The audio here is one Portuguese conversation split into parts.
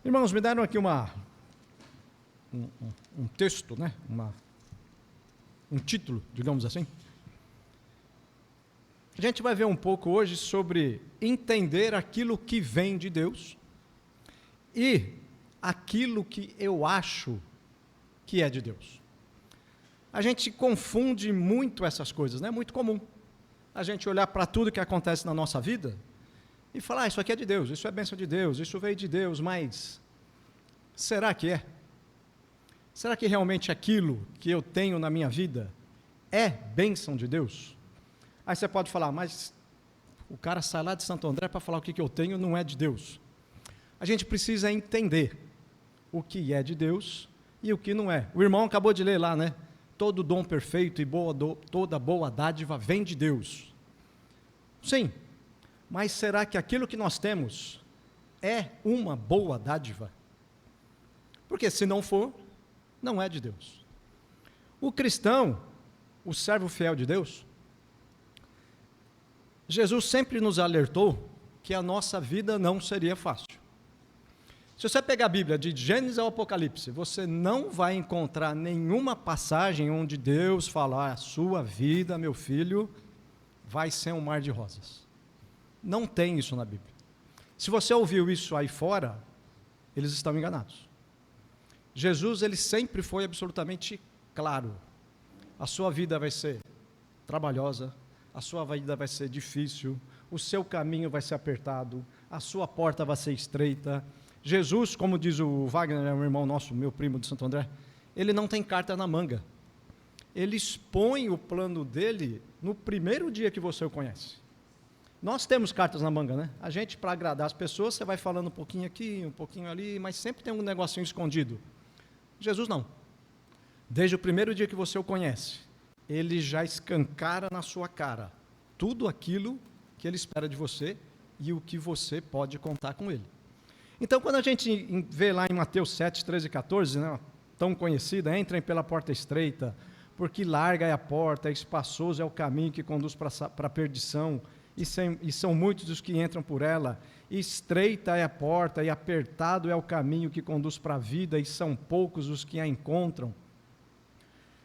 Irmãos, me deram aqui um texto, né? Um título, digamos assim. A gente vai ver um pouco hoje sobre entender aquilo que vem de Deus e aquilo que eu acho que é de Deus. A gente confunde muito essas coisas, né? É muito comum a gente olhar para tudo que acontece na nossa vida e falar, isso aqui é de Deus, isso é bênção de Deus, isso veio de Deus, mas será que é? Será que realmente aquilo que eu tenho na minha vida é bênção de Deus? Aí você pode falar, mas o cara sai lá de Santo André para falar o que eu tenho não é de Deus. A gente precisa entender o que é de Deus e o que não é. O irmão acabou de ler lá, né? Todo dom perfeito e toda boa dádiva vem de Deus. Sim, mas será que aquilo que nós temos é uma boa dádiva? Porque se não for, não é de Deus. O cristão, o servo fiel de Deus, Jesus sempre nos alertou que a nossa vida não seria fácil. Se você pegar a Bíblia de Gênesis ao Apocalipse, você não vai encontrar nenhuma passagem onde Deus fala, a sua vida, meu filho, vai ser um mar de rosas. Não tem isso na Bíblia. Se você ouviu isso aí fora, eles estão enganados. Jesus, ele sempre foi absolutamente claro. A sua vida vai ser trabalhosa, a sua vida vai ser difícil, o seu caminho vai ser apertado, a sua porta vai ser estreita. Jesus, como diz o Wagner, um irmão nosso, meu primo de Santo André, ele não tem carta na manga. Ele expõe o plano dele no primeiro dia que você o conhece. Nós temos cartas na manga, né? A gente, para agradar as pessoas, você vai falando um pouquinho aqui, um pouquinho ali, mas sempre tem um negocinho escondido. Jesus não. Desde o primeiro dia que você o conhece, ele já escancara na sua cara tudo aquilo que ele espera de você e o que você pode contar com ele. Então, quando a gente vê lá em Mateus 7, 13 e 14, né, tão conhecida, entrem pela porta estreita, porque larga é a porta, espaçoso é o caminho que conduz para a perdição, e são muitos os que entram por ela, estreita é a porta e apertado é o caminho que conduz para a vida, e são poucos os que a encontram.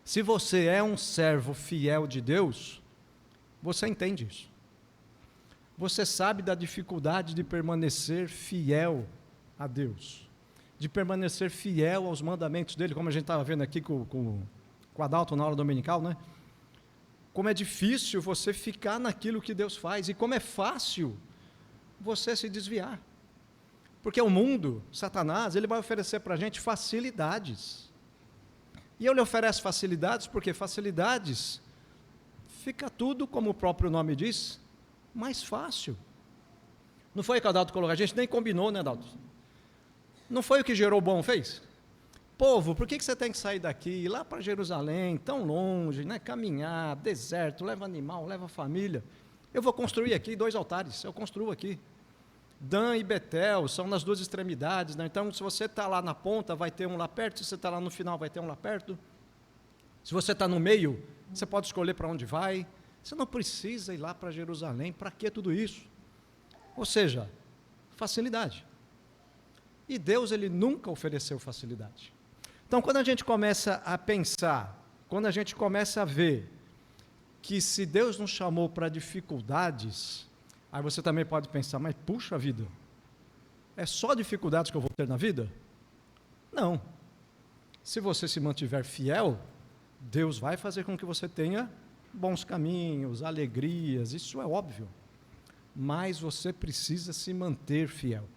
Se você é um servo fiel de Deus, você entende isso. Você sabe da dificuldade de permanecer fiel a Deus, de permanecer fiel aos mandamentos dele, como a gente estava vendo aqui com o Adalto na aula dominical, né? Como é difícil você ficar naquilo que Deus faz, e como é fácil você se desviar. Porque o mundo, Satanás, ele vai oferecer para a gente facilidades. E ele oferece facilidades porque facilidades fica tudo, como o próprio nome diz, mais fácil. Não foi o que o Adalto colocou, a gente nem combinou, né, Adalto? Não foi o que Jeroboão fez? Povo, por que você tem que sair daqui, ir lá para Jerusalém, tão longe, né, caminhar, deserto, leva animal, leva família? Eu vou construir aqui 2 altares, eu construo aqui. Dan e Betel são nas 2 extremidades, né? Então, se você está lá na ponta, vai ter um lá perto, se você está lá no final, vai ter um lá perto. Se você está no meio, você pode escolher para onde vai. Você não precisa ir lá para Jerusalém, para que tudo isso? Ou seja, facilidade. E Deus, ele nunca ofereceu facilidade. Então, quando a gente começa a pensar, quando a gente começa a ver que se Deus nos chamou para dificuldades, aí você também pode pensar, mas puxa vida, é só dificuldades que eu vou ter na vida? Não. Se você se mantiver fiel, Deus vai fazer com que você tenha bons caminhos, alegrias, isso é óbvio. Mas você precisa se manter fiel.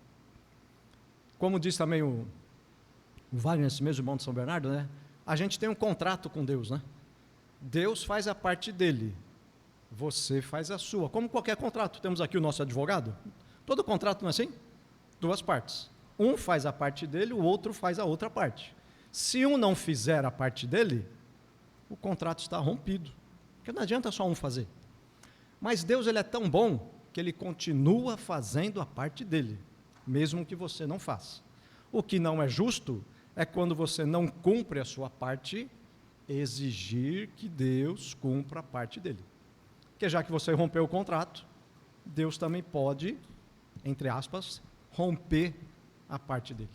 Como diz também o Wagner, esse mesmo irmão de São Bernardo, né? A gente tem um contrato com Deus, né? Deus faz a parte dele, você faz a sua. Como qualquer contrato, temos aqui o nosso advogado. Todo contrato não é assim? 2 partes. Um faz a parte dele, o outro faz a outra parte. Se um não fizer a parte dele, o contrato está rompido. Porque não adianta só um fazer. Mas Deus, ele é tão bom que ele continua fazendo a parte dele, mesmo que você não faça. O que não é justo é quando você não cumpre a sua parte, exigir que Deus cumpra a parte dele. Porque já que você rompeu o contrato, Deus também pode, entre aspas, romper a parte dele.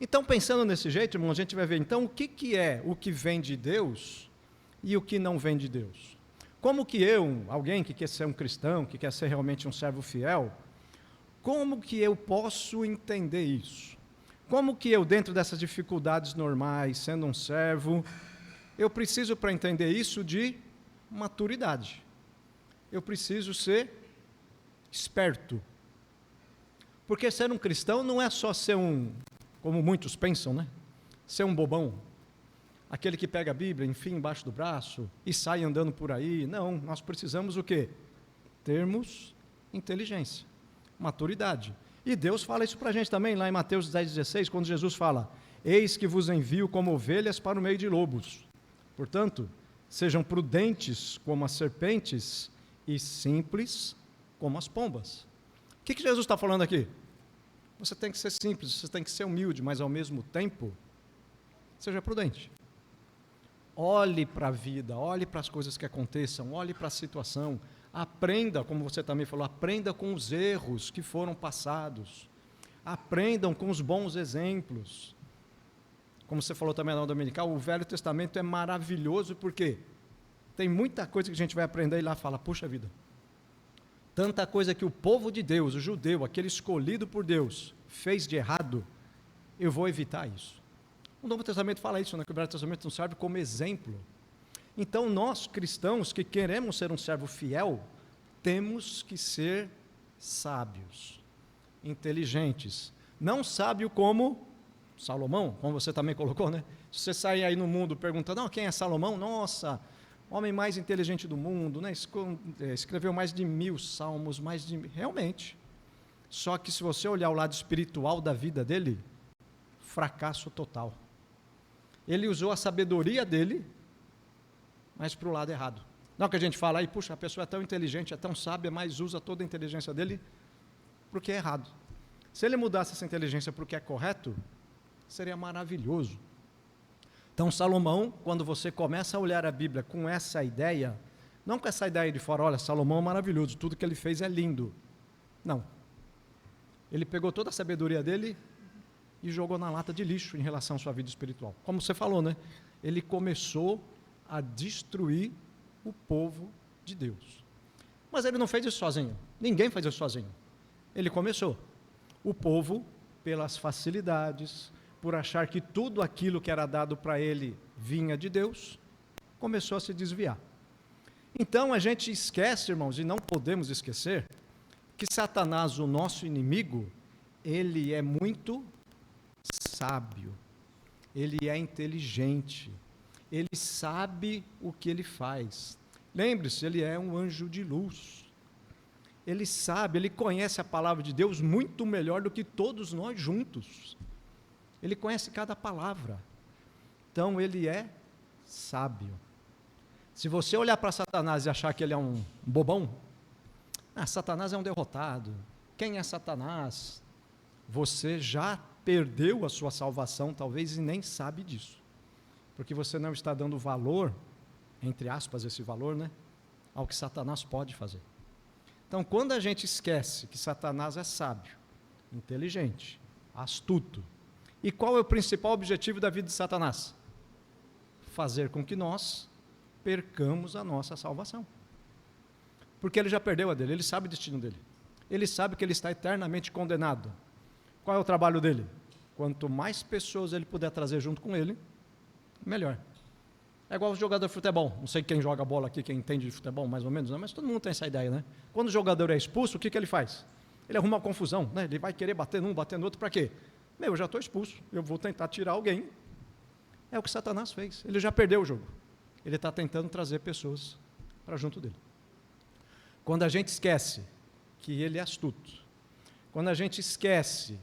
Então, pensando nesse jeito, irmão, a gente vai ver, então, o que é o que vem de Deus e o que não vem de Deus. Como que eu, alguém que quer ser um cristão, que quer ser realmente um servo fiel, como que eu posso entender isso? Como que eu, dentro dessas dificuldades normais, sendo um servo, eu preciso, para entender isso, de maturidade. Eu preciso ser esperto. Porque ser um cristão não é só ser como muitos pensam, né? Ser um bobão. Aquele que pega a Bíblia, enfim, embaixo do braço e sai andando por aí. Não, nós precisamos o quê? Termos inteligência, maturidade. E Deus fala isso para a gente também, lá em Mateus 10,16, quando Jesus fala: eis que vos envio como ovelhas para o meio de lobos. Portanto, sejam prudentes como as serpentes e simples como as pombas. O que Jesus está falando aqui? Você tem que ser simples, você tem que ser humilde, mas ao mesmo tempo, seja prudente. Olhe para a vida, olhe para as coisas que aconteçam, olhe para a situação, aprenda, como você também falou, aprenda com os erros que foram passados, aprendam com os bons exemplos. Como você falou também na aula dominical, o Velho Testamento é maravilhoso porque tem muita coisa que a gente vai aprender e lá fala, puxa vida, tanta coisa que o povo de Deus, o judeu, aquele escolhido por Deus, fez de errado, eu vou evitar isso. O Novo Testamento fala isso, né, que o Velho Testamento nos serve como exemplo. Então, nós cristãos que queremos ser um servo fiel, temos que ser sábios, inteligentes. Não sábio como Salomão, como você também colocou, né? Se você sair aí no mundo perguntando, quem é Salomão? Nossa, homem mais inteligente do mundo, né? Escreveu mais de 1000 salmos, realmente. Só que se você olhar o lado espiritual da vida dele, fracasso total. Ele usou a sabedoria dele, mas para o lado errado. Não que a gente fala aí, puxa, a pessoa é tão inteligente, é tão sábia, mas usa toda a inteligência dele para o que é errado. Se ele mudasse essa inteligência para o que é correto, seria maravilhoso. Então, Salomão, quando você começa a olhar a Bíblia com essa ideia, não com essa ideia de fora, olha, Salomão é maravilhoso, tudo que ele fez é lindo. Não. Ele pegou toda a sabedoria dele e jogou na lata de lixo em relação à sua vida espiritual. Como você falou, né? Ele começou a destruir o povo de Deus. Mas ele não fez isso sozinho. Ninguém fez isso sozinho. Ele começou. O povo, pelas facilidades, por achar que tudo aquilo que era dado para ele vinha de Deus, começou a se desviar. Então a gente esquece, irmãos, e não podemos esquecer, que Satanás, o nosso inimigo, ele é muito sábio, ele é inteligente, ele sabe o que ele faz. Lembre-se, ele é um anjo de luz. Ele sabe, ele conhece a palavra de Deus muito melhor do que todos nós juntos. Ele conhece cada palavra. Então, ele é sábio. Se você olhar para Satanás e achar que ele é um bobão, Satanás é um derrotado. Quem é Satanás? Você já perdeu a sua salvação, talvez, e nem sabe disso. Porque você não está dando valor, entre aspas, esse valor, né, ao que Satanás pode fazer. Então, quando a gente esquece que Satanás é sábio, inteligente, astuto, e qual é o principal objetivo da vida de Satanás? Fazer com que nós percamos a nossa salvação. Porque ele já perdeu a dele, ele sabe o destino dele. Ele sabe que ele está eternamente condenado. Qual é o trabalho dele? Quanto mais pessoas ele puder trazer junto com ele, melhor. É igual o jogador de futebol. Não sei quem joga bola aqui, quem entende de futebol mais ou menos, né? Mas todo mundo tem essa ideia, né? Quando o jogador é expulso, o que ele faz? Ele arruma uma confusão, né? Ele vai querer bater num, bater no outro, para quê? Eu já estou expulso, eu vou tentar tirar alguém. É o que Satanás fez. Ele já perdeu o jogo. Ele está tentando trazer pessoas para junto dele. Quando a gente esquece que ele é astuto, quando a gente esquece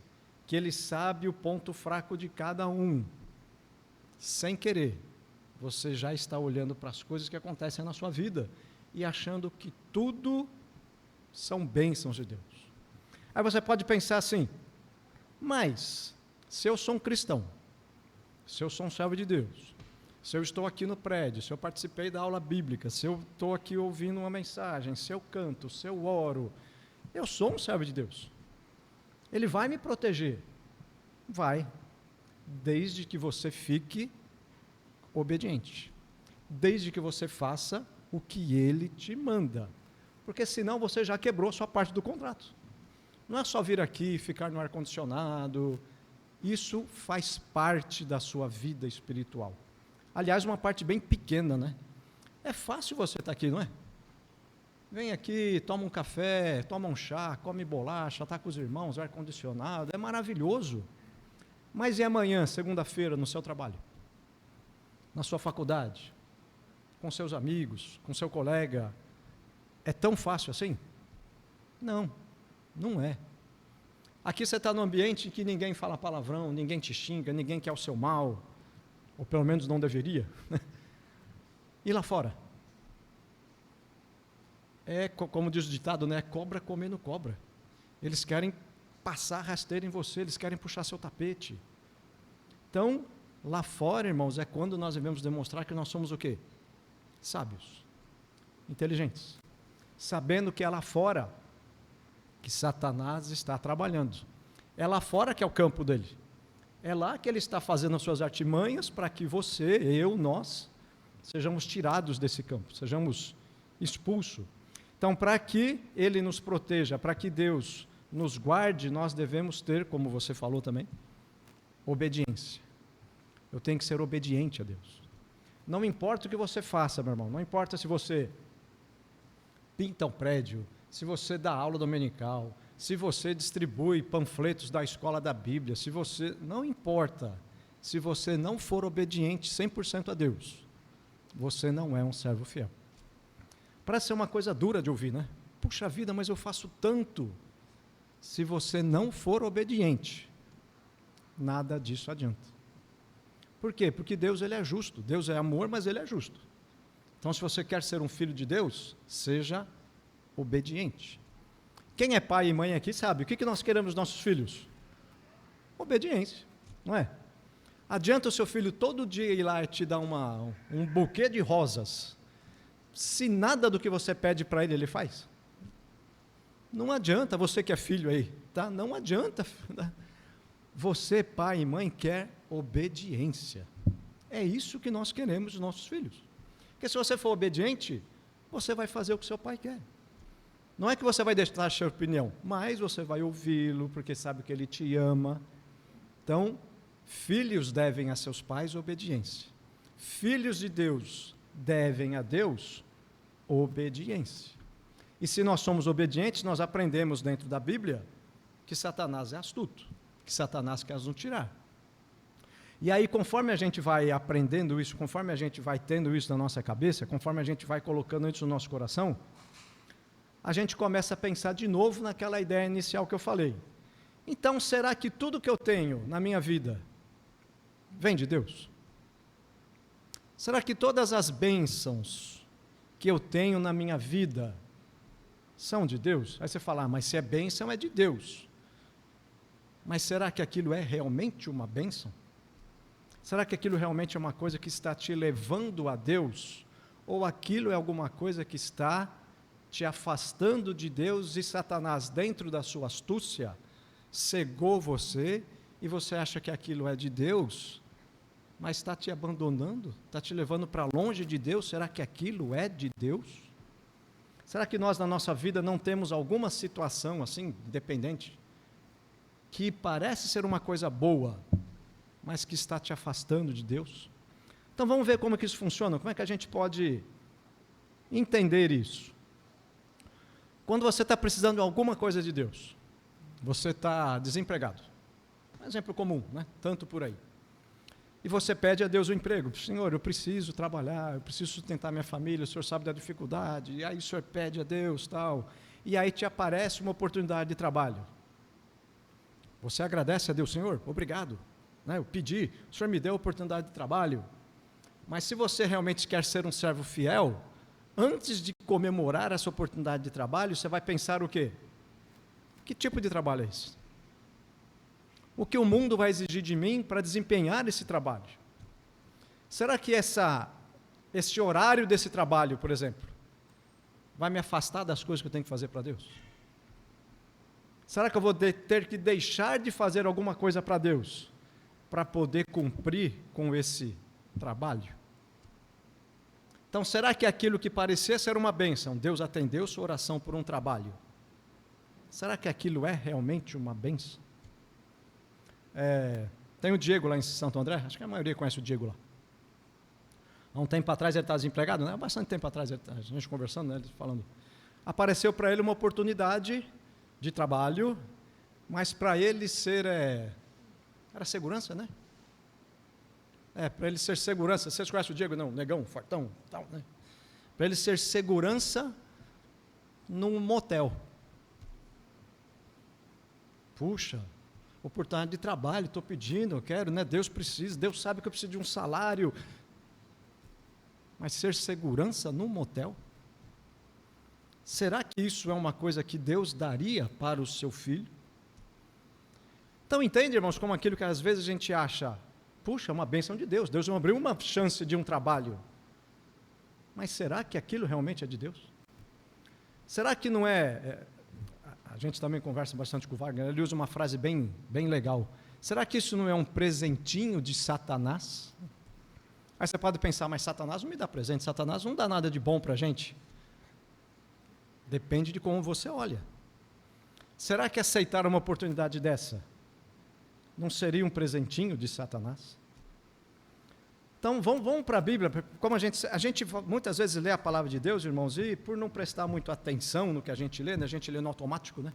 que ele sabe o ponto fraco de cada um, sem querer, você já está olhando para as coisas que acontecem na sua vida e achando que tudo são bênçãos de Deus. Aí você pode pensar assim, mas se eu sou um cristão, se eu sou um servo de Deus, se eu estou aqui no prédio, se eu participei da aula bíblica, se eu estou aqui ouvindo uma mensagem, se eu canto, se eu oro, eu sou um servo de Deus. Ele vai me proteger? Vai. desde que você fique obediente, desde que você faça o que ele te manda, porque senão você já quebrou sua parte do contrato. Não é só vir aqui, ficar no ar-condicionado, isso faz parte da sua vida espiritual. Aliás, uma parte bem pequena, né? É fácil você estar aqui, não é? Vem aqui, toma um café, toma um chá, come bolacha, está com os irmãos, ar-condicionado, é maravilhoso. Mas e amanhã, segunda-feira, no seu trabalho? Na sua faculdade? Com seus amigos? Com seu colega? É tão fácil assim? Não, não é. Aqui você está num ambiente em que ninguém fala palavrão, ninguém te xinga, ninguém quer o seu mal, ou pelo menos não deveria. E lá fora? É, como diz o ditado, né? Cobra comendo cobra. Eles querem passar rasteira em você, eles querem puxar seu tapete. Então, lá fora, irmãos, é quando nós devemos demonstrar que nós somos o quê? Sábios, inteligentes, sabendo que é lá fora que Satanás está trabalhando. É lá fora que é o campo dele. É lá que ele está fazendo as suas artimanhas para que você, eu, nós, sejamos tirados desse campo, sejamos expulsos. Então, para que ele nos proteja, para que Deus nos guarde, nós devemos ter, como você falou também, obediência. Eu tenho que ser obediente a Deus. Não importa o que você faça, meu irmão, não importa se você pinta um prédio, se você dá aula dominical, se você distribui panfletos da escola da Bíblia, se você, não importa, se você não for obediente 100% a Deus, você não é um servo fiel. Parece ser uma coisa dura de ouvir, né? Puxa vida, mas eu faço tanto. Se você não for obediente, nada disso adianta. Por quê? Porque Deus, ele é justo. Deus é amor, mas ele é justo. Então, se você quer ser um filho de Deus, seja obediente. Quem é pai e mãe aqui sabe, o que nós queremos dos nossos filhos? Obediência, não é? Adianta o seu filho todo dia ir lá e te dar um buquê de rosas, se nada do que você pede para ele, ele faz? Não adianta, você que é filho aí, tá? Não adianta. Você, pai e mãe, quer obediência. É isso que nós queremos dos nossos filhos. Porque se você for obediente, você vai fazer o que seu pai quer. Não é que você vai deixar a sua opinião, mas você vai ouvi-lo, porque sabe que ele te ama. Então, filhos devem a seus pais obediência. Filhos de Deus devem a Deus obediência. E se nós somos obedientes, nós aprendemos dentro da Bíblia que Satanás é astuto, que Satanás quer nos tirar. E aí, conforme a gente vai aprendendo isso, conforme a gente vai tendo isso na nossa cabeça, conforme a gente vai colocando isso no nosso coração, a gente começa a pensar de novo naquela ideia inicial que eu falei. Então, será que tudo que eu tenho na minha vida vem de Deus? Será que todas as bênçãos que eu tenho na minha vida são de Deus? Aí você fala, mas se é bênção, é de Deus. Mas será que aquilo é realmente uma bênção? Será que aquilo realmente é uma coisa que está te levando a Deus? Ou aquilo é alguma coisa que está te afastando de Deus e Satanás, dentro da sua astúcia, cegou você e você acha que aquilo é de Deus, mas está te abandonando, está te levando para longe de Deus? Será que aquilo é de Deus? Será que nós na nossa vida não temos alguma situação assim, independente, que parece ser uma coisa boa, mas que está te afastando de Deus? Então vamos ver como é que isso funciona, como é que a gente pode entender isso. Quando você está precisando de alguma coisa de Deus, você está desempregado, um exemplo comum, né? Tanto por aí, e você pede a Deus o emprego. Senhor, eu preciso trabalhar, eu preciso sustentar minha família, o Senhor sabe da dificuldade, e aí o Senhor pede a Deus, tal, e aí te aparece uma oportunidade de trabalho. Você agradece a Deus, Senhor, obrigado, né? Eu pedi, o Senhor me deu a oportunidade de trabalho. Mas se você realmente quer ser um servo fiel, antes de comemorar essa oportunidade de trabalho, você vai pensar o quê? Que tipo de trabalho é esse? O que o mundo vai exigir de mim para desempenhar esse trabalho? Será que esse horário desse trabalho, por exemplo, vai me afastar das coisas que eu tenho que fazer para Deus? Será que eu vou ter que deixar de fazer alguma coisa para Deus para poder cumprir com esse trabalho? Então, será que aquilo que parecia ser uma bênção, Deus atendeu sua oração por um trabalho? Será que aquilo é realmente uma bênção? Tem o Diego lá em Santo André, acho que a maioria conhece o Diego lá. Há um tempo atrás ele estava desempregado, né? Há bastante tempo atrás, a gente conversando, né? Ele falando. Apareceu para ele uma oportunidade de trabalho, mas para ele ser, era segurança, né? Para ele ser segurança, vocês conhecem o Diego? Não, negão, fortão, tal, né? Para ele ser segurança num motel. Puxa, oportunidade de trabalho, estou pedindo, eu quero, né? Deus precisa, Deus sabe que eu preciso de um salário. Mas ser segurança num motel? Será que isso é uma coisa que Deus daria para o seu filho? Então entende, irmãos, como aquilo que às vezes a gente acha, puxa, é uma bênção de Deus, Deus não abriu uma chance de um trabalho. Mas será que aquilo realmente é de Deus? Será que não a gente também conversa bastante com o Wagner, ele usa uma frase bem legal. Será que isso não é um presentinho de Satanás? Aí você pode pensar, mas Satanás não me dá presente, Satanás não dá nada de bom para a gente. Depende de como você olha. Será que aceitar uma oportunidade dessa não seria um presentinho de Satanás? Então, vamos para a Bíblia. Como a gente muitas vezes lê a palavra de Deus, irmãos, e por não prestar muito atenção no que a gente lê, né, a gente lê no automático, né?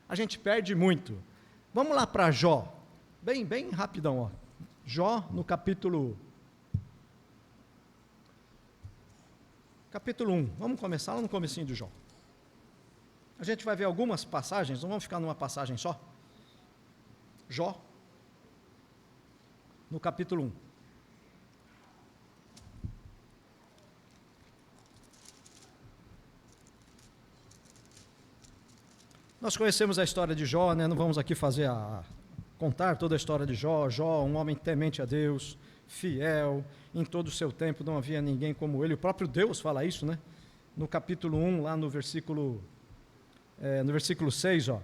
A gente perde muito. Vamos lá para Jó. Bem rapidão, ó. Jó, no capítulo 1. Vamos começar lá no comecinho de Jó. A gente vai ver algumas passagens, não vamos ficar numa passagem só. Jó, no capítulo 1. Nós conhecemos a história de Jó, né? Não vamos aqui contar toda a história de Jó. Jó, um homem temente a Deus, fiel, em todo o seu tempo não havia ninguém como ele. O próprio Deus fala isso, né? No capítulo 1, lá no versículo 6, ó.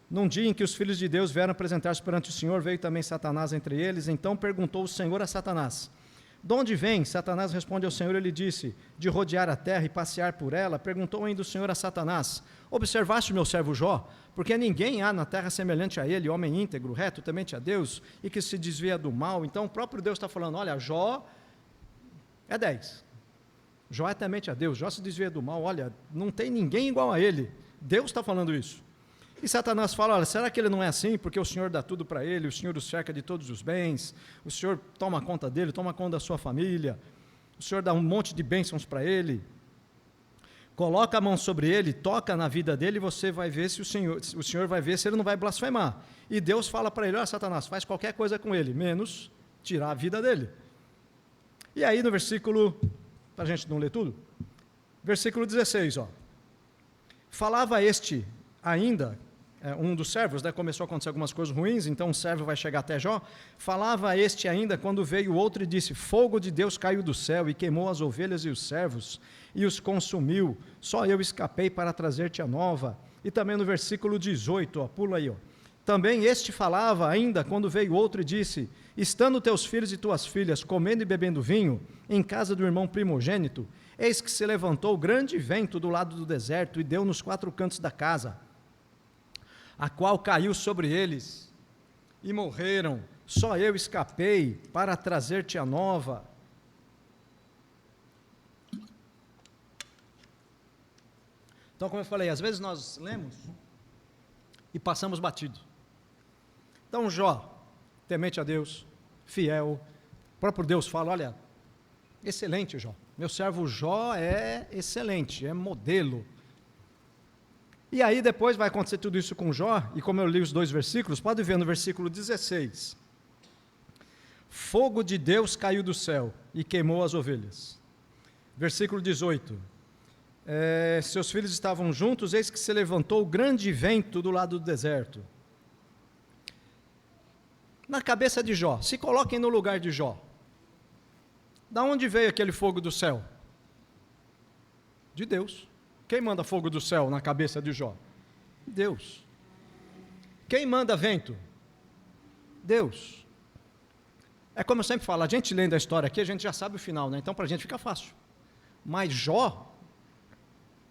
Num dia em que os filhos de Deus vieram apresentar-se perante o Senhor, veio também Satanás entre eles. Então perguntou o Senhor a Satanás: de onde vem? Satanás responde ao Senhor, ele disse: de rodear a terra e passear por ela. Perguntou ainda o Senhor a Satanás: observaste o meu servo Jó? Porque ninguém há na terra semelhante a ele, homem íntegro, reto, temente a Deus, e que se desvia do mal. Então o próprio Deus está falando, olha, Jó é 10. Jó é temente a Deus, Jó se desvia do mal, olha, não tem ninguém igual a ele. Deus está falando isso. E Satanás fala, olha, será que ele não é assim? Porque o Senhor dá tudo para ele, o Senhor o cerca de todos os bens, o Senhor toma conta dele, toma conta da sua família, o Senhor dá um monte de bênçãos para ele, coloca a mão sobre ele, toca na vida dele, e você vai ver se o Senhor vai ver se ele não vai blasfemar. E Deus fala para ele, olha Satanás, faz qualquer coisa com ele, menos tirar a vida dele. E aí no versículo, para a gente não ler tudo, versículo 16, ó, falava este ainda, um dos servos, né, começou a acontecer algumas coisas ruins, então um servo vai chegar até Jó, falava este ainda quando veio outro e disse, fogo de Deus caiu do céu e queimou as ovelhas e os servos e os consumiu, só eu escapei para trazer-te a nova. E também no versículo 18, ó, pula aí, ó. Também este falava ainda quando veio outro e disse, estando teus filhos e tuas filhas comendo e bebendo vinho em casa do irmão primogênito, eis que se levantou grande vento do lado do deserto e deu nos 4 cantos da casa, a qual caiu sobre eles, e morreram, só eu escapei para trazer-te a nova. Então, como eu falei, às vezes nós lemos e passamos batido. Então, Jó, temente a Deus, fiel, o próprio Deus fala, olha, excelente Jó, meu servo Jó é excelente, é modelo. E aí depois vai acontecer tudo isso com Jó, e como eu li os 2 versículos, pode ver no versículo 16, fogo de Deus caiu do céu e queimou as ovelhas. Versículo 18, seus filhos estavam juntos, eis que se levantou grande vento do lado do deserto. Na cabeça de Jó, se coloquem no lugar de Jó, da onde veio aquele fogo do céu? De Deus. Quem manda fogo do céu na cabeça de Jó? Deus. Quem manda vento? Deus. É como eu sempre falo, a gente lendo a história aqui, a gente já sabe o final, né? Então para a gente fica fácil. Mas Jó,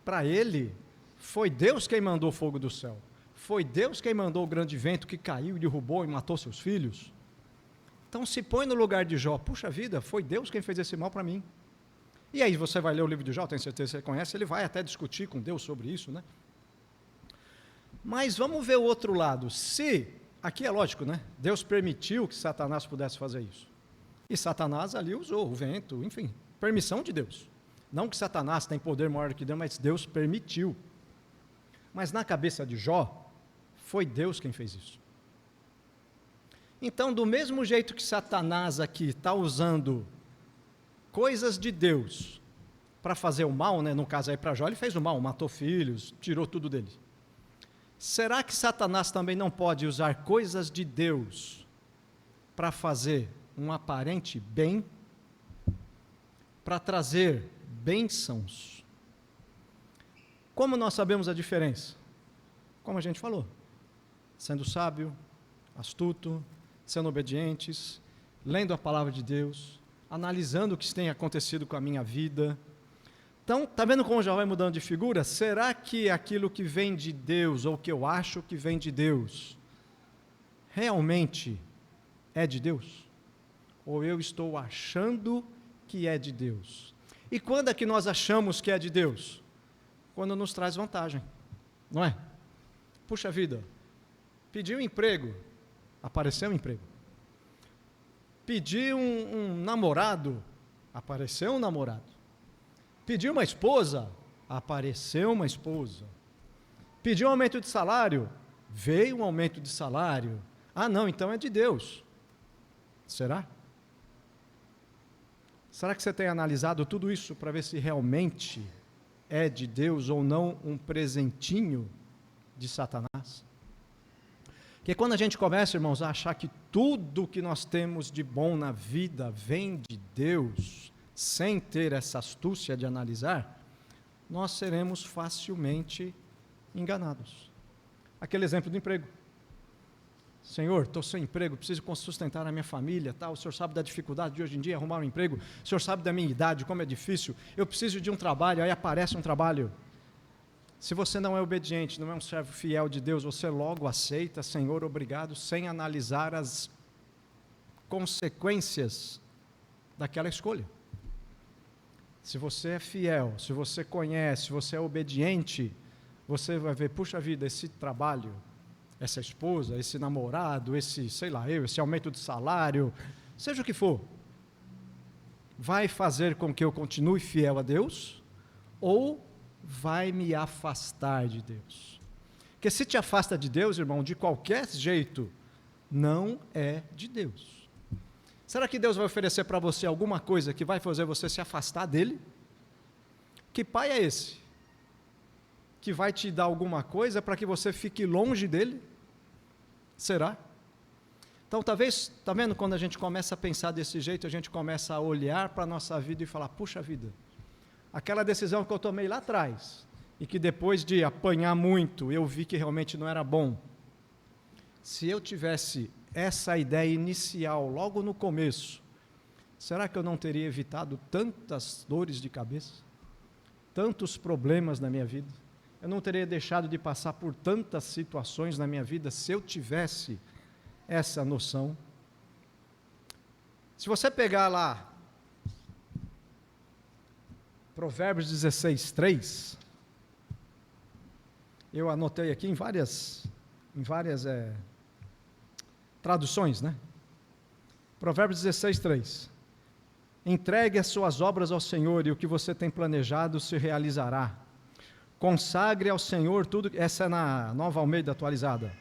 para ele, foi Deus quem mandou o fogo do céu. Foi Deus quem mandou o grande vento que caiu, derrubou e matou seus filhos. Então se põe no lugar de Jó, puxa vida, foi Deus quem fez esse mal para mim. E aí você vai ler o livro de Jó, tenho certeza que você conhece, ele vai até discutir com Deus sobre isso, né? Mas vamos ver o outro lado. Se, aqui é lógico, né? Deus permitiu que Satanás pudesse fazer isso. E Satanás ali usou o vento, enfim, permissão de Deus. Não que Satanás tem poder maior do que Deus, mas Deus permitiu. Mas na cabeça de Jó, foi Deus quem fez isso. Então, do mesmo jeito que Satanás aqui está usando coisas de Deus para fazer o mal, né? No caso aí para Jó, ele fez o mal, matou filhos, tirou tudo dele. Será que Satanás também não pode usar coisas de Deus para fazer um aparente bem, para trazer bênçãos? Como nós sabemos a diferença? Como a gente falou, sendo sábio, astuto, sendo obedientes, lendo a palavra de Deus, analisando o que tem acontecido com a minha vida. Então, está vendo como já vai mudando de figura? Será que aquilo que vem de Deus, ou que eu acho que vem de Deus, realmente é de Deus? Ou eu estou achando que é de Deus? E quando é que nós achamos que é de Deus? Quando nos traz vantagem, não é? Puxa vida, pedi um emprego, apareceu um emprego. Pedi um namorado, apareceu um namorado. Pedi uma esposa, apareceu uma esposa. Pedi um aumento de salário, veio um aumento de salário. Ah, não, então é de Deus. Será? Será que você tem analisado tudo isso para ver se realmente é de Deus ou não um presentinho de Satanás? Porque quando a gente começa, irmãos, a achar que tudo que nós temos de bom na vida vem de Deus, sem ter essa astúcia de analisar, nós seremos facilmente enganados. Aquele exemplo do emprego. Senhor, estou sem emprego, preciso sustentar a minha família, tá? O Senhor sabe da dificuldade de hoje em dia arrumar um emprego, o Senhor sabe da minha idade, como é difícil, eu preciso de um trabalho, aí aparece um trabalho. Se você não é obediente, não é um servo fiel de Deus, você logo aceita, Senhor, obrigado, sem analisar as consequências daquela escolha. Se você é fiel, se você conhece, se você é obediente, você vai ver, puxa vida, esse trabalho, essa esposa, esse namorado, esse aumento de salário, seja o que for, vai fazer com que eu continue fiel a Deus ou vai me afastar de Deus? Porque se te afasta de Deus, irmão, de qualquer jeito, não é de Deus. Será que Deus vai oferecer para você alguma coisa que vai fazer você se afastar dele? Que pai é esse? Que vai te dar alguma coisa para que você fique longe dele? Será? Então, talvez, está vendo, quando a gente começa a pensar desse jeito, a gente começa a olhar para a nossa vida e falar, puxa vida, aquela decisão que eu tomei lá atrás, e que depois de apanhar muito, eu vi que realmente não era bom. Se eu tivesse essa ideia inicial, logo no começo, será que eu não teria evitado tantas dores de cabeça? Tantos problemas na minha vida? Eu não teria deixado de passar por tantas situações na minha vida se eu tivesse essa noção? Se você pegar lá Provérbios 16, 3, eu anotei aqui em várias traduções, né? Provérbios 16, 3. Entregue as suas obras ao Senhor e o que você tem planejado se realizará. Consagre ao Senhor tudo, essa é na Nova Almeida atualizada,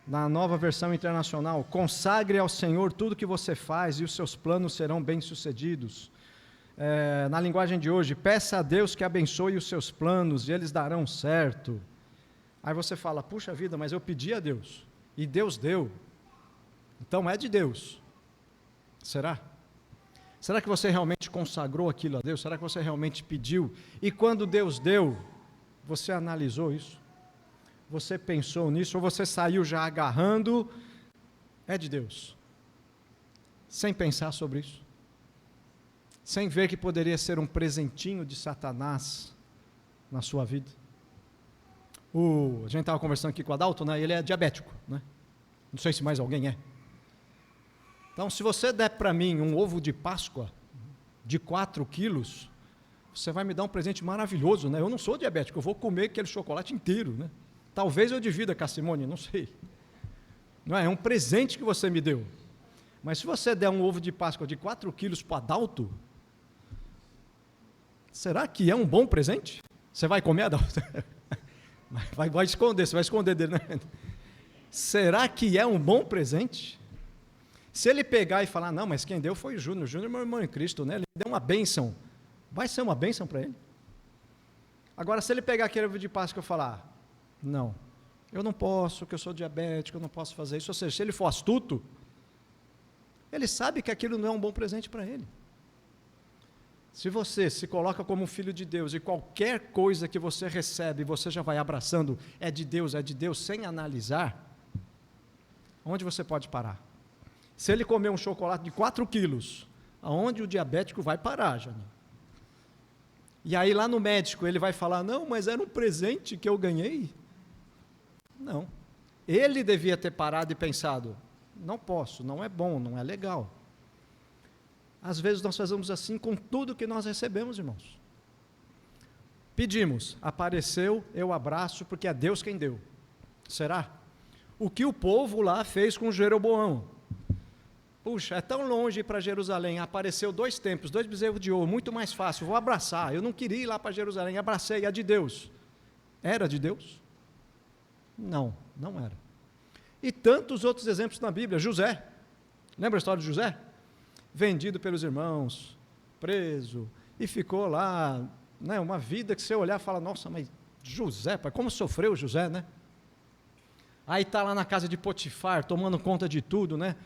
na Nova Versão Internacional, consagre ao Senhor tudo que você faz e os seus planos serão bem-sucedidos. Na linguagem de hoje, peça a Deus que abençoe os seus planos e eles darão certo. Aí você fala, puxa vida, mas eu pedi a Deus, e Deus deu, então é de Deus. Será? Será que você realmente consagrou aquilo a Deus? Será que você realmente pediu? E quando Deus deu, você analisou isso? Você pensou nisso? Ou você saiu já agarrando? É de Deus. sem pensar sobre isso, sem ver que poderia ser um presentinho de Satanás na sua vida. A gente estava conversando aqui com o Adalto, né? Ele é diabético, né? Não sei se mais alguém é. Então, se você der para mim um ovo de Páscoa de 4 quilos, você vai me dar um presente maravilhoso, né? Eu não sou diabético, eu vou comer aquele chocolate inteiro, né? Talvez eu divida com a Simone, não sei. Não é? É um presente que você me deu. Mas se você der um ovo de Páscoa de 4 quilos para o Adalto, será que é um bom presente? Você vai comer, Adalto? Vai esconder, você vai esconder dele, né? Será que é um bom presente? Se ele pegar e falar, não, mas quem deu foi o Júnior é meu irmão em Cristo, né? Ele deu uma bênção. Vai ser uma bênção para ele? Agora, se ele pegar aquele ovo de Páscoa e falar, não, eu não posso, porque eu sou diabético, eu não posso fazer isso, ou seja, se ele for astuto, ele sabe que aquilo não é um bom presente para ele. Se você se coloca como um filho de Deus e qualquer coisa que você recebe, você já vai abraçando, é de Deus, sem analisar, onde você pode parar? Se ele comer um chocolate de 4 quilos, aonde o diabético vai parar, Jânio? E aí lá no médico ele vai falar, não, mas era um presente que eu ganhei. Não. Ele devia ter parado e pensado, não posso, não é bom, não é legal. Às vezes nós fazemos assim com tudo que nós recebemos, irmãos. Pedimos, apareceu, eu abraço, porque é Deus quem deu. Será? O que o povo lá fez com Jeroboão? Puxa, é tão longe para Jerusalém, apareceu 2 templos, 2 bezerros de ouro, muito mais fácil, vou abraçar. Eu não queria ir lá para Jerusalém, abracei, é de Deus. Era de Deus? Não, não era. E tantos outros exemplos na Bíblia. José, lembra a história de José? Vendido pelos irmãos, preso, e ficou lá, né, uma vida que você olhar e fala, nossa, mas José, pai, como sofreu José, né? Aí está lá na casa de Potifar, tomando conta de tudo, né?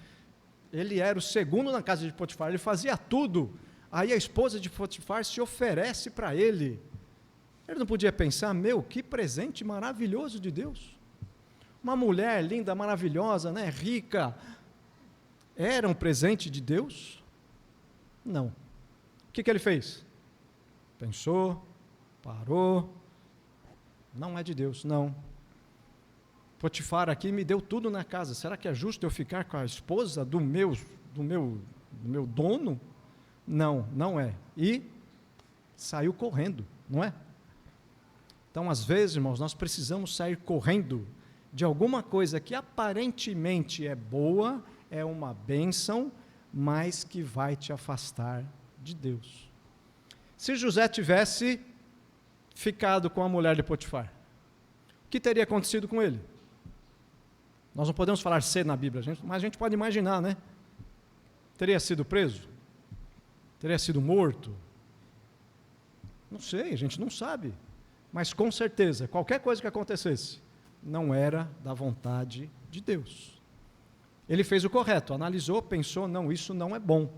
Ele era o segundo na casa de Potifar, ele fazia tudo. Aí a esposa de Potifar se oferece para ele. Ele não podia pensar, meu, que presente maravilhoso de Deus. Uma mulher linda, maravilhosa, né, rica, era um presente de Deus? Não. O que ele fez? Pensou, parou, não é de Deus, não. Potifar aqui me deu tudo na casa, será que é justo eu ficar com a esposa do meu dono? Não, não é. E saiu correndo, não é? Então, às vezes, irmãos, nós precisamos sair correndo de alguma coisa que aparentemente é boa, é uma bênção, mas que vai te afastar de Deus. Se José tivesse ficado com a mulher de Potifar, o que teria acontecido com ele? Nós não podemos falar ser na Bíblia, mas a gente pode imaginar, né? Teria sido preso? Teria sido morto? Não sei, a gente não sabe. Mas com certeza, qualquer coisa que acontecesse, não era da vontade de Deus. Ele fez o correto, analisou, pensou, não, isso não é bom,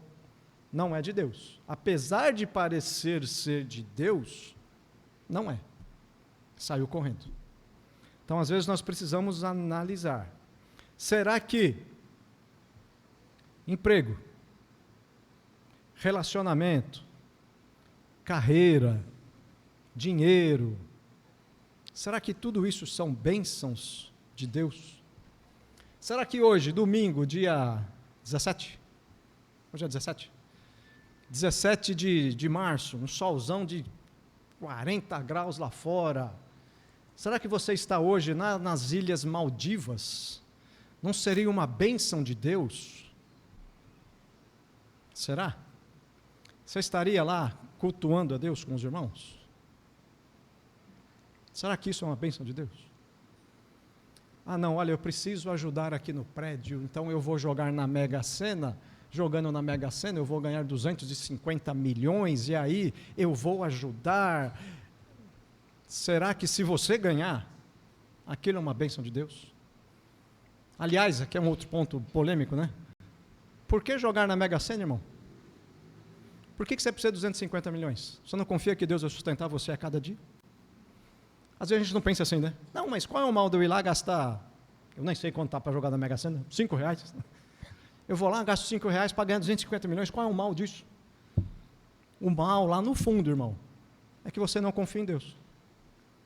não é de Deus. Apesar de parecer ser de Deus, não é. Saiu correndo. Então, às vezes, nós precisamos analisar. Será que emprego, relacionamento, carreira, dinheiro, será que tudo isso são bênçãos de Deus? Será que hoje, domingo, dia 17? Hoje é 17? 17 de março, um solzão de 40 graus lá fora. Será que você está hoje nas Ilhas Maldivas? Não seria uma bênção de Deus? Será? Você estaria lá cultuando a Deus com os irmãos? Será que isso é uma bênção de Deus? Ah, não, olha, eu preciso ajudar aqui no prédio, então eu vou jogar na Mega Sena. Jogando na Mega Sena, eu vou ganhar 250 milhões, e aí eu vou ajudar. Será que se você ganhar, aquilo é uma bênção de Deus? Aliás, aqui é um outro ponto polêmico, né? Por que jogar na Mega Sena, irmão? Por que você precisa de 250 milhões? Você não confia que Deus vai sustentar você a cada dia? Às vezes a gente não pensa assim, né? Não, mas qual é o mal de eu ir lá gastar, eu nem sei quanto está para jogar na Mega Sena, R$5? Eu vou lá, gasto R$5 para ganhar 250 milhões, qual é o mal disso? O mal lá no fundo, irmão, é que você não confia em Deus.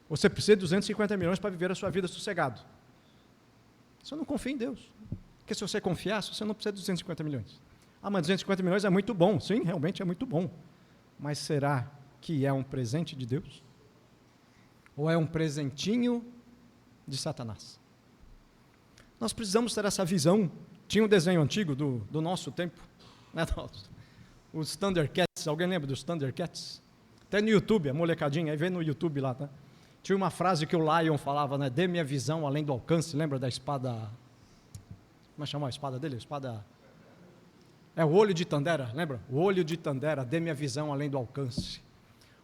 Você precisa de 250 milhões para viver a sua vida sossegado. Você não confia em Deus. Porque se você confiasse, você não precisa de 250 milhões. Ah, mas 250 milhões é muito bom. Sim, realmente é muito bom. Mas será que é um presente de Deus? Ou é um presentinho de Satanás? Nós precisamos ter essa visão. Tinha um desenho antigo do nosso tempo, né? Os Thundercats, alguém lembra dos Thundercats? Até no YouTube, a molecadinha, aí vê no YouTube lá, tá? Tinha uma frase que o Lion falava, né? Dê minha visão além do alcance, lembra da espada? Como é que chama a espada dele? O olho de Tandera, lembra? O olho de Tandera, dê minha visão além do alcance.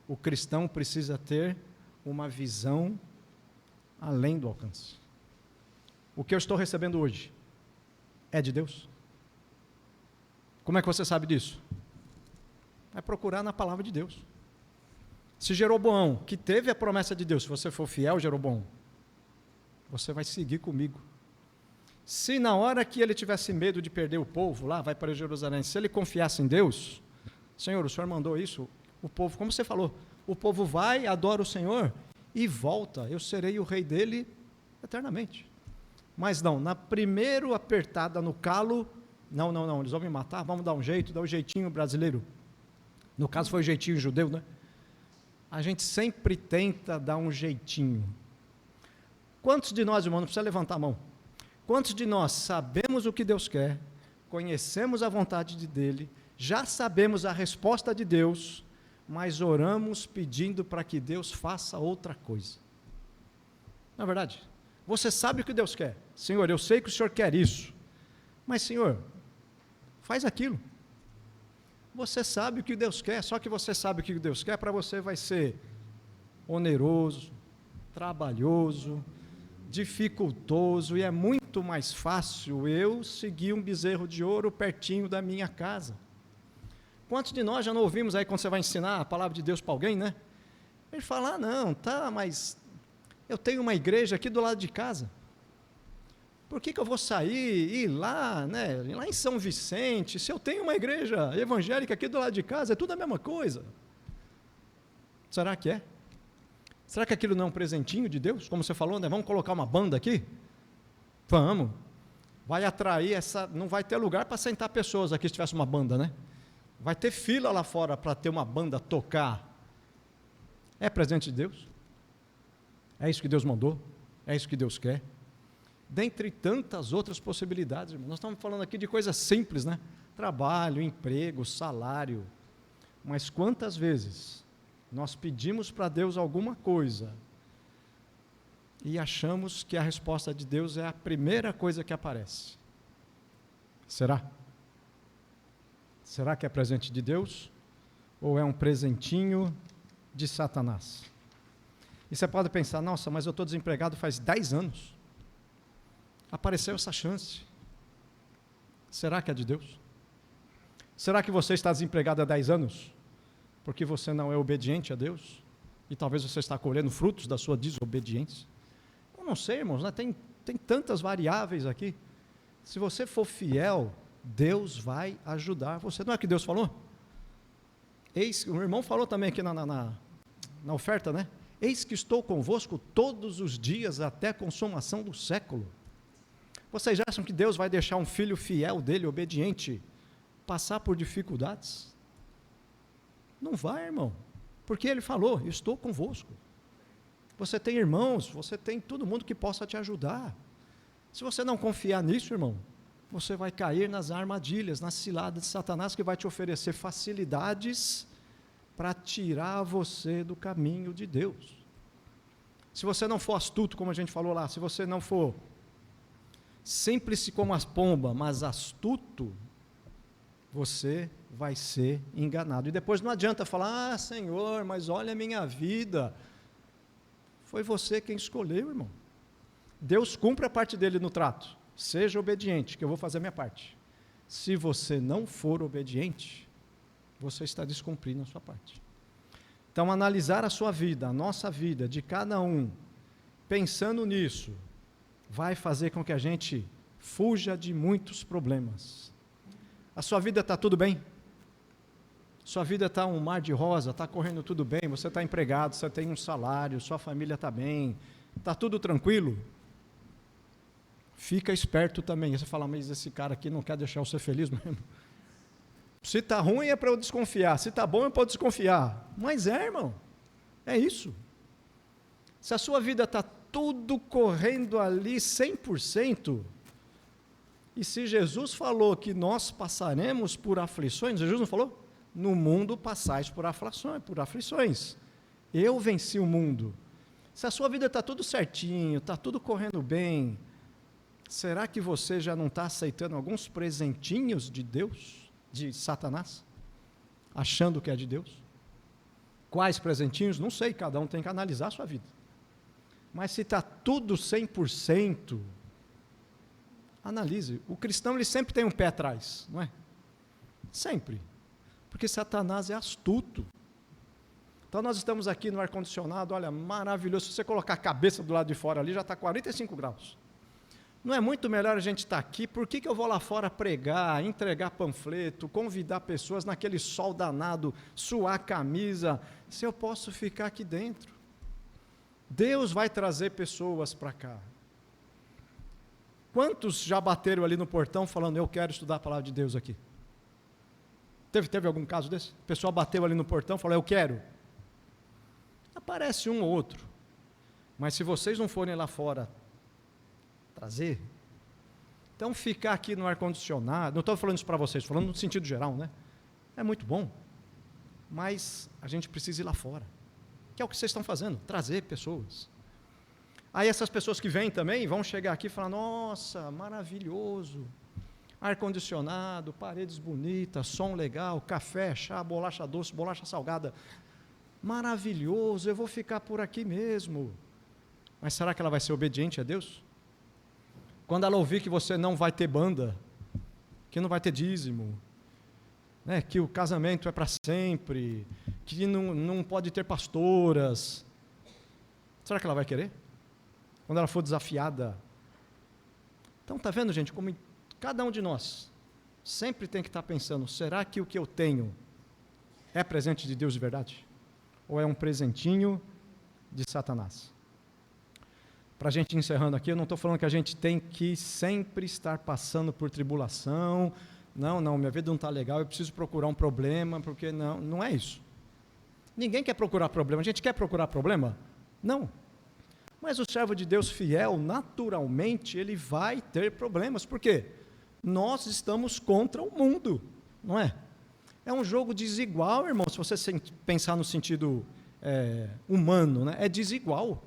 O cristão precisa ter uma visão além do alcance. O que eu estou recebendo hoje é de Deus? Como é que você sabe disso? É procurar na palavra de Deus. Se Jeroboão, que teve a promessa de Deus, se você for fiel, Jeroboão, você vai seguir comigo. Se na hora que ele tivesse medo de perder o povo lá, vai para Jerusalém, se ele confiasse em Deus, Senhor, o Senhor mandou isso, o povo, como você falou, o povo vai, adora o Senhor e volta, eu serei o rei dele eternamente. Mas não, na primeira apertada no calo, não, eles vão me matar, vamos dar um jeito, dá um jeitinho brasileiro. No caso foi o jeitinho judeu, né? A gente sempre tenta dar um jeitinho. Quantos de nós, irmão, não precisa levantar a mão, quantos de nós sabemos o que Deus quer, conhecemos a vontade dEle, já sabemos a resposta de Deus, mas oramos pedindo para que Deus faça outra coisa? Não é verdade? Você sabe o que Deus quer. Senhor, eu sei que o Senhor quer isso, mas Senhor, faz aquilo. Você sabe o que Deus quer, só que você sabe o que Deus quer, para você vai ser oneroso, trabalhoso, dificultoso, e é muito mais fácil eu seguir um bezerro de ouro pertinho da minha casa. Quantos de nós já não ouvimos aí, quando você vai ensinar a palavra de Deus para alguém, né? Ele fala, não, tá, mas eu tenho uma igreja aqui do lado de casa, por que eu vou sair e ir lá, né, lá em São Vicente, se eu tenho uma igreja evangélica aqui do lado de casa, é tudo a mesma coisa? Será que é? Será que aquilo não é um presentinho de Deus? Como você falou, né? Vamos colocar uma banda aqui? Vamos. Vai atrair não vai ter lugar para sentar pessoas aqui se tivesse uma banda, né? Vai ter fila lá fora para ter uma banda tocar. É presente de Deus? É isso que Deus mandou? É isso que Deus quer? Dentre tantas outras possibilidades, irmão. Nós estamos falando aqui de coisas simples, né? Trabalho, emprego, salário. Mas quantas vezes nós pedimos para Deus alguma coisa e achamos que a resposta de Deus é a primeira coisa que aparece? Será? Será que é presente de Deus? Ou é um presentinho de Satanás? E você pode pensar, nossa, mas eu estou desempregado faz 10 anos. Apareceu essa chance. Será que é de Deus? Será que você está desempregado há 10 anos? Porque você não é obediente a Deus? E talvez você está colhendo frutos da sua desobediência? Eu não sei, irmãos, né? Tem tantas variáveis aqui. Se você for fiel, Deus vai ajudar você. Não é o que Deus falou? O irmão falou também aqui na oferta, né? Eis que estou convosco todos os dias até a consumação do século. Vocês acham que Deus vai deixar um filho fiel dele, obediente, passar por dificuldades? Não vai, irmão, porque ele falou, estou convosco. Você tem irmãos, você tem todo mundo que possa te ajudar. Se você não confiar nisso, irmão, você vai cair nas armadilhas, nas ciladas de Satanás, que vai te oferecer facilidades para tirar você do caminho de Deus. Se você não for astuto, como a gente falou lá, se você não for simples como as pombas, mas astuto, você vai ser enganado. E depois não adianta falar, Senhor, mas olha a minha vida. Foi você quem escolheu, irmão. Deus cumpre a parte dele no trato. Seja obediente, que eu vou fazer a minha parte. Se você não for obediente, você está descumprindo a sua parte. Então, analisar a sua vida, a nossa vida, de cada um, pensando nisso, vai fazer com que a gente fuja de muitos problemas. A sua vida está tudo bem? Sua vida está um mar de rosa, está correndo tudo bem, você está empregado, você tem um salário, sua família está bem, está tudo tranquilo? Fica esperto também. Você fala, mas esse cara aqui não quer deixar eu ser feliz mesmo. Se está ruim é para eu desconfiar, se está bom é para eu desconfiar. Mas irmão, é isso. Se a sua vida está tudo correndo ali 100%, e se Jesus falou que nós passaremos por aflições, Jesus não falou? No mundo passais por aflições. Eu venci o mundo. Se a sua vida está tudo certinho, está tudo correndo bem, será que você já não está aceitando alguns presentinhos de Deus, de Satanás, achando que é de Deus? Quais presentinhos? Não sei, cada um tem que analisar a sua vida. Mas se está tudo 100%, analise. O cristão ele sempre tem um pé atrás, não é? Sempre. Porque Satanás é astuto. Então nós estamos aqui no ar-condicionado, olha, maravilhoso. Se você colocar a cabeça do lado de fora ali, já está 45 graus. Não é muito melhor a gente estar aqui? Por que eu vou lá fora pregar, entregar panfleto, convidar pessoas naquele sol danado, suar a camisa, se eu posso ficar aqui dentro? Deus vai trazer pessoas para cá. Quantos já bateram ali no portão falando, eu quero estudar a palavra de Deus aqui? Teve algum caso desse? O pessoal bateu ali no portão e falou, eu quero. Aparece um ou outro. Mas se vocês não forem lá fora trazer, então ficar aqui no ar-condicionado, não estou falando isso para vocês, estou falando no sentido geral, né? É muito bom, mas a gente precisa ir lá fora, que é o que vocês estão fazendo, trazer pessoas. Aí essas pessoas que vêm também, vão chegar aqui e falar, nossa, maravilhoso, ar-condicionado, paredes bonitas, som legal, café, chá, bolacha doce, bolacha salgada, maravilhoso, eu vou ficar por aqui mesmo. Mas será que ela vai ser obediente a Deus? Quando ela ouvir que você não vai ter banda, que não vai ter dízimo, né, que o casamento é para sempre, que não pode ter pastoras, será que ela vai querer? Quando ela for desafiada. Então está vendo, gente, como cada um de nós sempre tem que estar pensando, será que o que eu tenho é presente de Deus de verdade? Ou é um presentinho de Satanás? Para a gente encerrando aqui, eu não estou falando que a gente tem que sempre estar passando por tribulação, não, minha vida não está legal, eu preciso procurar um problema, porque não é isso. Ninguém quer procurar problema, a gente quer procurar problema? Não. Mas o servo de Deus fiel, naturalmente, ele vai ter problemas, por quê? Nós estamos contra o mundo, não é? É um jogo desigual, irmão, se você pensar no sentido humano, né? É desigual.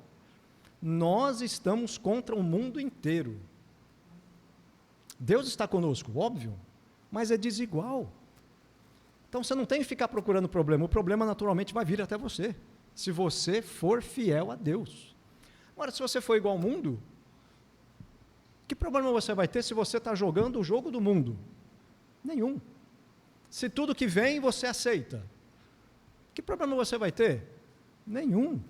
Nós estamos contra o mundo inteiro. Deus está conosco, óbvio, mas é desigual. Então você não tem que ficar procurando problema, o problema naturalmente vai vir até você, se você for fiel a Deus. Agora, se você for igual ao mundo, que problema você vai ter se você está jogando o jogo do mundo? Nenhum. Se tudo que vem você aceita, que problema você vai ter? Nenhum.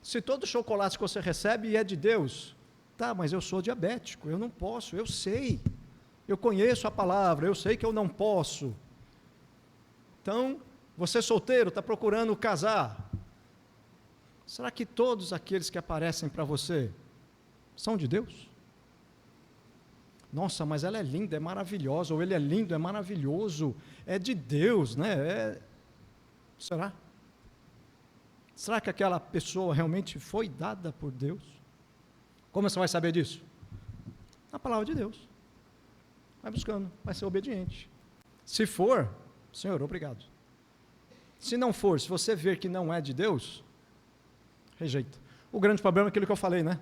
Se todo chocolate que você recebe é de Deus, tá, mas eu sou diabético, eu não posso, eu sei, eu conheço a palavra, eu sei que eu não posso. Então, você solteiro, está procurando casar, será que todos aqueles que aparecem para você são de Deus? Nossa, mas ela é linda, é maravilhosa, ou ele é lindo, é maravilhoso, é de Deus, né? Será? Será que aquela pessoa realmente foi dada por Deus? Como você vai saber disso? Na palavra de Deus. Vai buscando, vai ser obediente. Se for, Senhor, obrigado. Se não for, se você ver que não é de Deus, rejeita. O grande problema é aquilo que eu falei, né?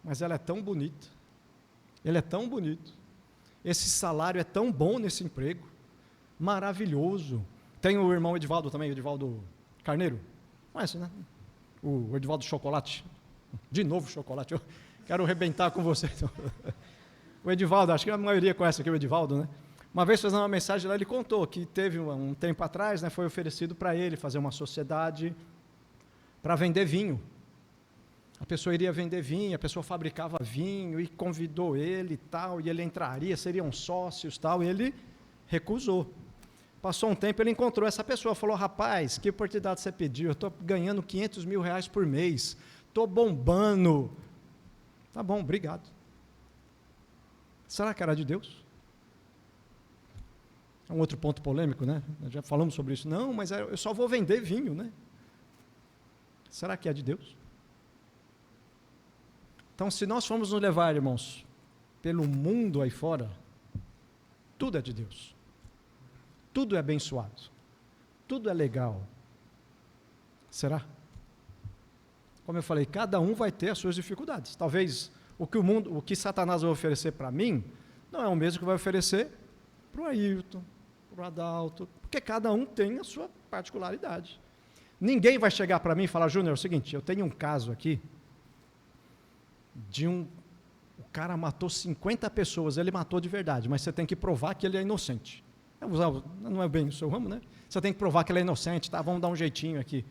Mas ela é tão bonita, ele é tão bonito, esse salário é tão bom nesse emprego, maravilhoso. Tem o irmão Edivaldo também, o Edivaldo Carneiro, conhece, né? O Edivaldo Chocolate, de novo chocolate, eu quero arrebentar com você. O Edivaldo, acho que a maioria conhece aqui o Edivaldo, né? Uma vez fazendo uma mensagem lá, ele contou que teve um tempo atrás, né, foi oferecido para ele fazer uma sociedade para vender vinho. A pessoa iria vender vinho, a pessoa fabricava vinho e convidou ele e tal, e ele entraria, seriam sócios e tal, e ele recusou. Passou um tempo, ele encontrou essa pessoa, falou, rapaz, que oportunidade você pediu? Eu estou ganhando 500 mil reais por mês, estou bombando. Tá bom, obrigado. Será que era de Deus? É um outro ponto polêmico, né? Nós já falamos sobre isso. Não, mas eu só vou vender vinho, né? Será que é de Deus? Então, se nós formos nos levar, irmãos, pelo mundo aí fora, tudo é de Deus. Tudo é abençoado. Tudo é legal. Será? Como eu falei, cada um vai ter as suas dificuldades. Talvez o que Satanás vai oferecer para mim, não é o mesmo que vai oferecer para o Ailton, para o Adalto, porque cada um tem a sua particularidade. Ninguém vai chegar para mim e falar, Júnior, é o seguinte, eu tenho um caso aqui, o cara matou 50 pessoas, ele matou de verdade, mas você tem que provar que ele é inocente. Não é bem o seu ramo, né? Você tem que provar que ele é inocente, tá? Vamos dar um jeitinho aqui.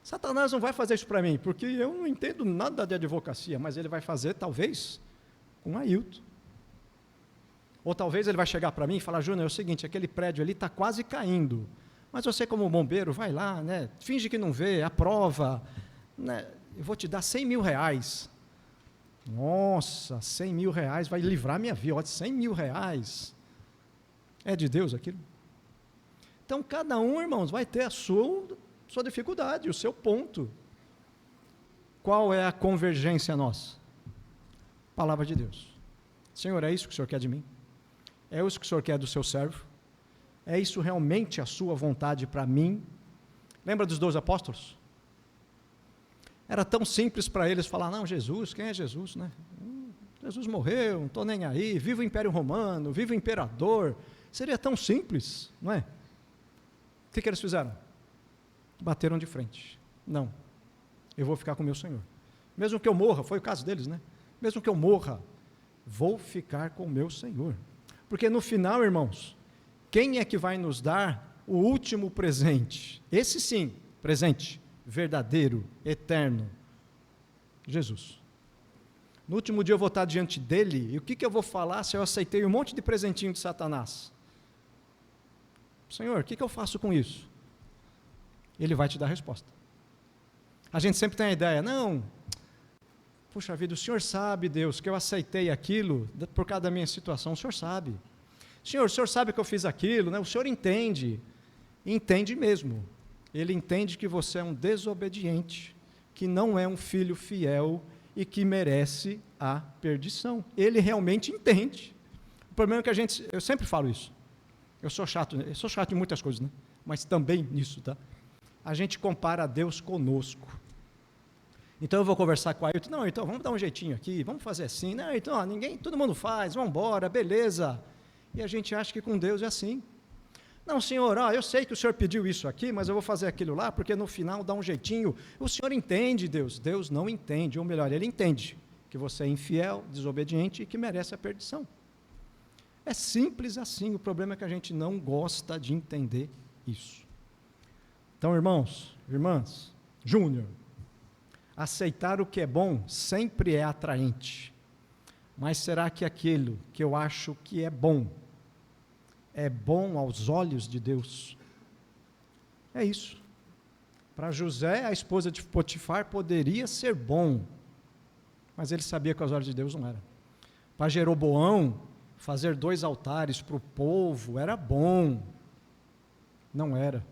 Satanás não vai fazer isso para mim, porque eu não entendo nada de advocacia, mas ele vai fazer, talvez, com Ailton. Ou talvez ele vai chegar para mim e falar, Júnior, é o seguinte, aquele prédio ali está quase caindo, mas você como bombeiro, vai lá, né? Finge que não vê, aprova, né? Eu vou te dar 100 mil reais. Nossa, 100 mil reais vai livrar minha vida, 100 mil reais. É de Deus aquilo? Então, cada um, irmãos, vai ter a sua dificuldade, o seu ponto. Qual é a convergência nossa? Palavra de Deus. Senhor, é isso que o Senhor quer de mim? É isso que o Senhor quer do seu servo? É isso realmente a sua vontade para mim? Lembra dos 12 apóstolos? Era tão simples para eles falar, não, Jesus, quem é Jesus, né? Jesus morreu, não estou nem aí, viva o Império Romano, viva o Imperador. Seria tão simples, não é? O que eles fizeram? Bateram de frente. Não, eu vou ficar com o meu Senhor. Mesmo que eu morra, foi o caso deles, né? Mesmo que eu morra, vou ficar com o meu Senhor. Porque no final, irmãos, quem é que vai nos dar o último presente? Esse sim, presente verdadeiro, eterno, Jesus. No último dia eu vou estar diante dele, e o que eu vou falar se eu aceitei um monte de presentinho de Satanás? Senhor, o que eu faço com isso? Ele vai te dar a resposta. A gente sempre tem a ideia, não, puxa vida, o Senhor sabe, Deus, que eu aceitei aquilo por causa da minha situação, o Senhor sabe. O Senhor sabe que eu fiz aquilo, né? O Senhor entende mesmo. Ele entende que você é um desobediente, que não é um filho fiel e que merece a perdição. Ele realmente entende. O problema é que eu sempre falo isso, eu sou chato em muitas coisas, né? Mas também nisso, tá? A gente compara Deus conosco. Então eu vou conversar com a Ailton, não, então vamos dar um jeitinho aqui, vamos fazer assim, não, então todo mundo faz, vamos embora, beleza. E a gente acha que com Deus é assim. Não, Senhor, eu sei que o Senhor pediu isso aqui, mas eu vou fazer aquilo lá, porque no final dá um jeitinho. O Senhor entende, Deus. Deus não entende, ou melhor, Ele entende que você é infiel, desobediente e que merece a perdição. É simples assim, o problema é que a gente não gosta de entender isso. Então, irmãos, irmãs, Júnior, aceitar o que é bom sempre é atraente, mas será que aquilo que eu acho que é bom aos olhos de Deus? É isso. Para José, a esposa de Potifar poderia ser bom, mas ele sabia que aos olhos de Deus não era. Para Jeroboão, fazer 2 altares para o povo era bom, não era.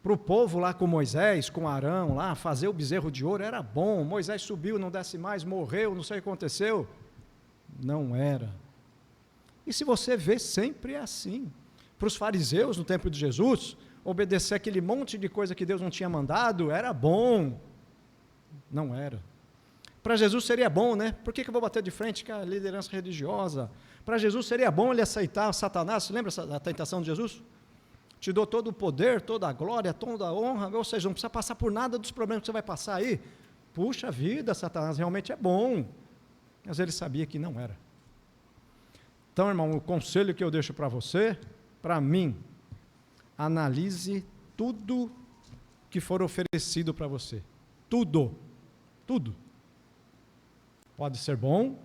Para o povo lá com Moisés, com Arão, lá, fazer o bezerro de ouro era bom. Moisés subiu, não desce mais, morreu, não sei o que aconteceu. Não era. E se você vê, sempre é assim. Para os fariseus, no tempo de Jesus, obedecer aquele monte de coisa que Deus não tinha mandado, era bom. Não era. Para Jesus seria bom, né? Por que eu vou bater de frente com a liderança religiosa? Para Jesus seria bom ele aceitar Satanás. Você lembra da tentação de Jesus? Te dou todo o poder, toda a glória, toda a honra, ou seja, não precisa passar por nada dos problemas que você vai passar aí. Puxa vida, Satanás realmente é bom. Mas ele sabia que não era. Então, irmão, o conselho que eu deixo para você, para mim, analise tudo que for oferecido para você. Tudo. Pode ser bom,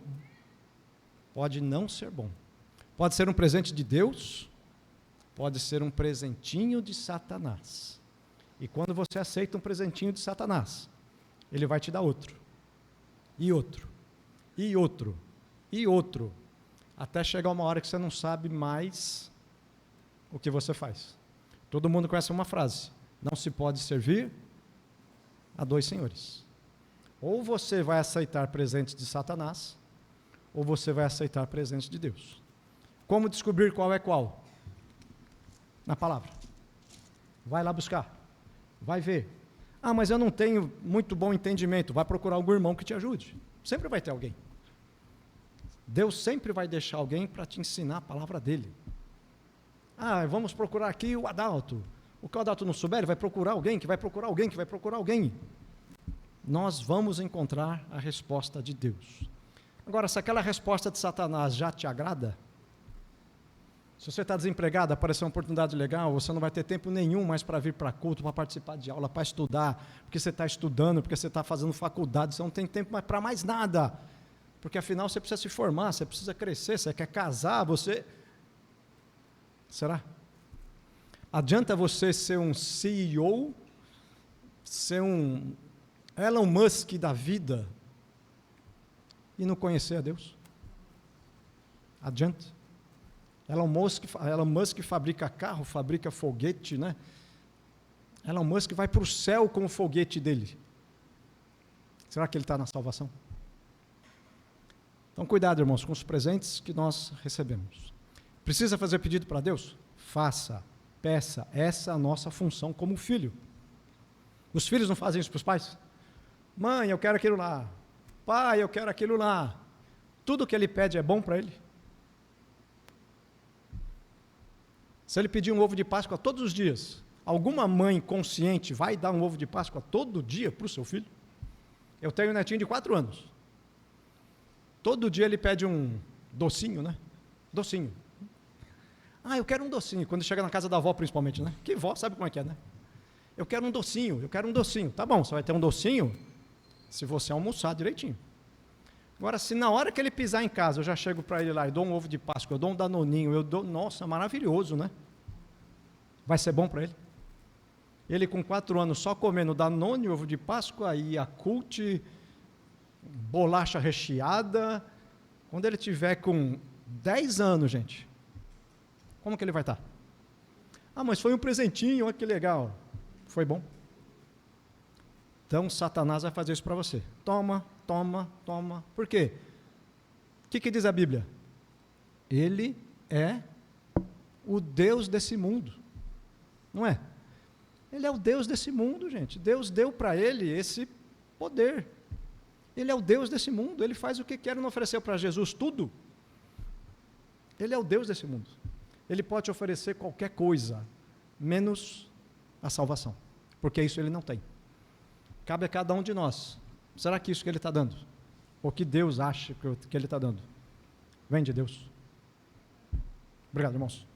pode não ser bom. Pode ser um presente de Deus, pode ser um presentinho de Satanás. E quando você aceita um presentinho de Satanás, ele vai te dar outro, e outro, e outro, e outro, até chegar uma hora que você não sabe mais o que você faz. Todo mundo conhece uma frase: não se pode servir a dois senhores. Ou você vai aceitar presentes de Satanás, ou você vai aceitar presentes de Deus. Como descobrir qual é qual? Na palavra. Vai lá buscar, vai ver. Ah, mas eu não tenho muito bom entendimento. Vai procurar algum irmão que te ajude. Sempre vai ter alguém. Deus sempre vai deixar alguém para te ensinar a palavra dele. Ah, vamos procurar aqui o Adalto. O que o Adalto não souber, ele vai procurar alguém, que vai procurar alguém, que vai procurar alguém. Nós vamos encontrar a resposta de Deus. Agora, se aquela resposta de Satanás já te agrada, se você está desempregado, apareceu uma oportunidade legal, você não vai ter tempo nenhum mais para vir para culto, para participar de aula, para estudar, porque você está estudando, porque você está fazendo faculdade, você não tem tempo para mais nada, porque afinal você precisa se formar, você precisa crescer, você quer casar, você... Será? Adianta você ser um CEO, ser um Elon Musk da vida e não conhecer a Deus? Adianta? Elon Musk fabrica carro, fabrica foguete, né? Elon Musk vai para o céu com o foguete dele. Será que ele está na salvação? Então, cuidado, irmãos, com os presentes que nós recebemos. Precisa fazer pedido para Deus? Faça, peça. Essa é a nossa função como filho. Os filhos não fazem isso para os pais? Mãe, eu quero aquilo lá. Pai, eu quero aquilo lá. Tudo que ele pede é bom para ele? Se ele pedir um ovo de Páscoa todos os dias, alguma mãe consciente vai dar um ovo de Páscoa todo dia para o seu filho? Eu tenho um netinho de 4 anos. Todo dia ele pede um docinho, né? Docinho. Ah, eu quero um docinho. Quando chega na casa da avó, principalmente, né? Que vó sabe como é que é, né? Eu quero um docinho, eu quero um docinho. Tá bom, você vai ter um docinho se você almoçar direitinho. Agora, se na hora que ele pisar em casa, eu já chego para ele lá e dou um ovo de Páscoa, eu dou um danoninho, eu dou, nossa, maravilhoso, né? Vai ser bom para ele? Ele com 4 anos só comendo danone, ovo de Páscoa, e Yakult, bolacha recheada. Quando ele tiver com 10 anos, gente, como que ele vai estar? Ah, mas foi um presentinho, olha que legal. Foi bom? Então, Satanás vai fazer isso para você. Toma, toma, toma. Por quê? O que diz a Bíblia? Ele é o Deus desse mundo. Não é? Ele é o Deus desse mundo, gente. Deus deu para ele esse poder. Ele é o Deus desse mundo. Ele faz o que quer. Não ofereceu para Jesus tudo. Ele é o Deus desse mundo. Ele pode oferecer qualquer coisa, menos a salvação. Porque isso ele não tem. Cabe a cada um de nós. Será que isso que ele está dando? Ou que Deus acha que ele está dando? Vem de Deus. Obrigado, irmãos.